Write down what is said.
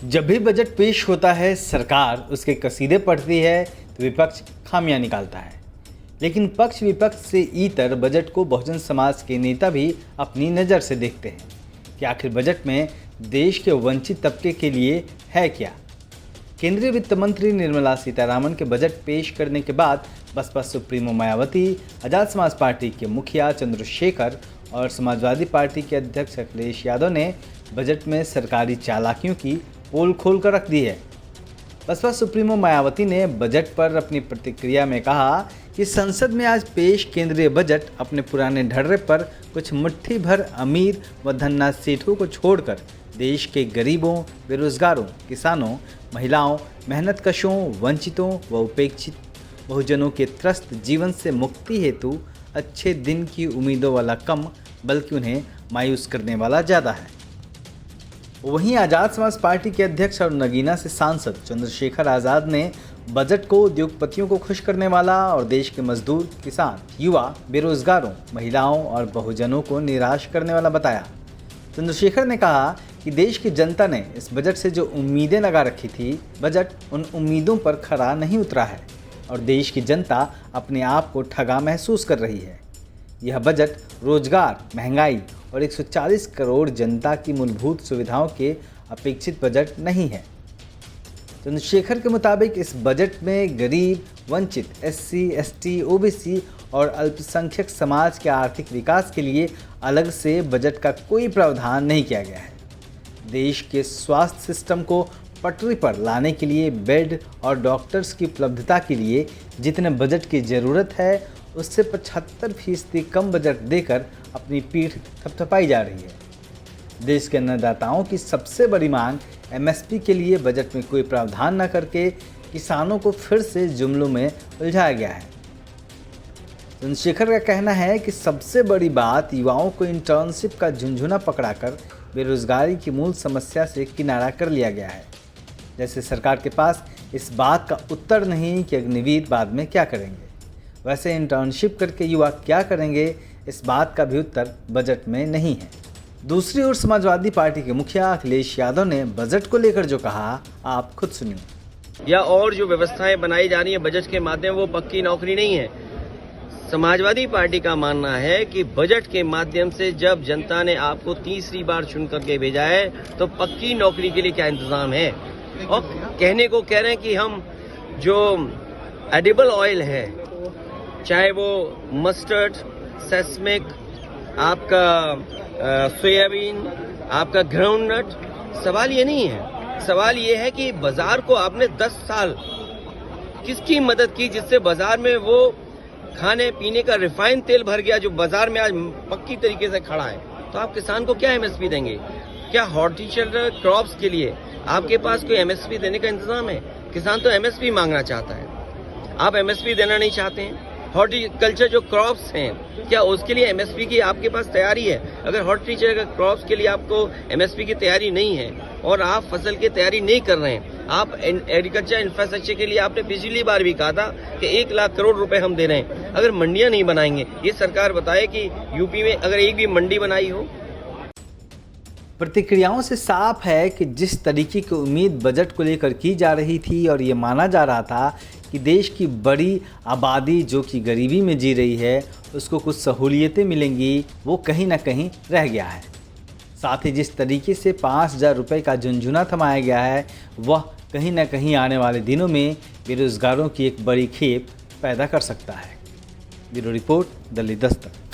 जब भी बजट पेश होता है सरकार उसके कसीदे पढ़ती है तो विपक्ष खामियां निकालता है। लेकिन पक्ष विपक्ष से इतर बजट को बहुजन समाज के नेता भी अपनी नज़र से देखते हैं कि आखिर बजट में देश के वंचित तबके के लिए है क्या। केंद्रीय वित्त मंत्री निर्मला सीतारामन के बजट पेश करने के बाद बसपा सुप्रीमो मायावती, आजाद समाज पार्टी के मुखिया चंद्रशेखर और समाजवादी पार्टी के अध्यक्ष अखिलेश यादव ने बजट में सरकारी चालाकियों की पोल खोल कर रख दी है। बसपा सुप्रीमो मायावती ने बजट पर अपनी प्रतिक्रिया में कहा कि संसद में आज पेश केंद्रीय बजट अपने पुराने ढर्रे पर कुछ मुट्ठी भर अमीर व धन्ना सेठों को छोड़कर देश के गरीबों, बेरोजगारों, किसानों, महिलाओं, मेहनतकशों, वंचितों व उपेक्षित बहुजनों के त्रस्त जीवन से मुक्ति हेतु अच्छे दिन की उम्मीदों वाला कम बल्कि उन्हें मायूस करने वाला ज़्यादा है। वहीं आज़ाद समाज पार्टी के अध्यक्ष और नगीना से सांसद चंद्रशेखर आज़ाद ने बजट को उद्योगपतियों को खुश करने वाला और देश के मजदूर, किसान, युवा, बेरोजगारों, महिलाओं और बहुजनों को निराश करने वाला बताया। चंद्रशेखर ने कहा कि देश की जनता ने इस बजट से जो उम्मीदें लगा रखी थी, बजट उन उम्मीदों पर खरा नहीं उतरा है और देश की जनता अपने आप को ठगा महसूस कर रही है। यह बजट रोजगार, महंगाई और 140 करोड़ जनता की मूलभूत सुविधाओं के अपेक्षित बजट नहीं है। चंद्रशेखर के मुताबिक इस बजट में गरीब, वंचित, SC, ST, OBC और अल्पसंख्यक समाज के आर्थिक विकास के लिए अलग से बजट का कोई प्रावधान नहीं किया गया है। देश के स्वास्थ्य सिस्टम को पटरी पर लाने के लिए बेड और डॉक्टर्स की उपलब्धता के लिए जितने बजट की ज़रूरत है उससे 75% कम बजट देकर अपनी पीठ थपथपाई जा रही है। देश के अन्नदाताओं की सबसे बड़ी मांग MSP के लिए बजट में कोई प्रावधान न करके किसानों को फिर से जुमलों में उलझाया गया है। चंद्रशेखर का कहना है कि सबसे बड़ी बात युवाओं को इंटर्नशिप का झुंझुना पकड़ाकर बेरोजगारी की मूल समस्या से किनारा कर लिया गया है। जैसे सरकार के पास इस बात का उत्तर नहीं कि अग्निवीर बाद में क्या करेंगे, वैसे इंटर्नशिप करके युवा क्या करेंगे इस बात का भी उत्तर बजट में नहीं है। दूसरी ओर समाजवादी पार्टी के मुखिया अखिलेश यादव ने बजट को लेकर जो कहा, आप खुद सुनिए। या और जो व्यवस्थाएं बनाई जा रही है बजट के माध्यम, वो पक्की नौकरी नहीं है। समाजवादी पार्टी का मानना है कि बजट के माध्यम से जब जनता ने आपको तीसरी बार चुन करके भेजा है तो पक्की नौकरी के लिए क्या इंतजाम है। और कहने को कह रहे हैं कि हम जो एडिबल ऑयल है, चाहे वो मस्टर्ड, सेस्मिक, आपका सोयाबीन, आपका ग्राउंडनट, सवाल ये नहीं है। सवाल ये है कि बाजार को आपने 10 साल किसकी मदद की जिससे बाजार में वो खाने पीने का रिफाइंड तेल भर गया जो बाजार में आज पक्की तरीके से खड़ा है। तो आप किसान को क्या MSP देंगे? क्या हॉर्टिकल्चर क्रॉप्स के लिए आपके पास कोई MSP देने का इंतजाम है? किसान तो MSP मांगना चाहता है, आप MSP देना नहीं चाहते हैं। हॉर्टिकल्चर जो क्रॉप्स हैं, क्या उसके लिए MSP की आपके पास तैयारी है? अगर हॉर्टिकल्चर क्रॉप्स के लिए आपको MSP की तैयारी नहीं है और आप फसल की तैयारी नहीं कर रहे हैं, आप एग्रीकल्चर इंफ्रास्ट्रक्चर के लिए आपने पिछली बार भी कहा था कि 1 लाख करोड़ रुपए हम दे रहे हैं। अगर मंडियां नहीं बनाएंगे, ये सरकार बताए कि यूपी में अगर एक भी मंडी बनाई हो। प्रतिक्रियाओं से साफ है कि जिस तरीके की उम्मीद बजट को लेकर की जा रही थी और ये माना जा रहा था कि देश की बड़ी आबादी जो कि गरीबी में जी रही है उसको कुछ सहूलियतें मिलेंगी, वो कहीं ना कहीं रह गया है। साथ ही जिस तरीके से 5,000 रुपये का झुंझुना थमाया गया है वह कहीं ना कहीं आने वाले दिनों में बेरोजगारों की एक बड़ी खेप पैदा कर सकता है। Bureau report, Delhi Dastak.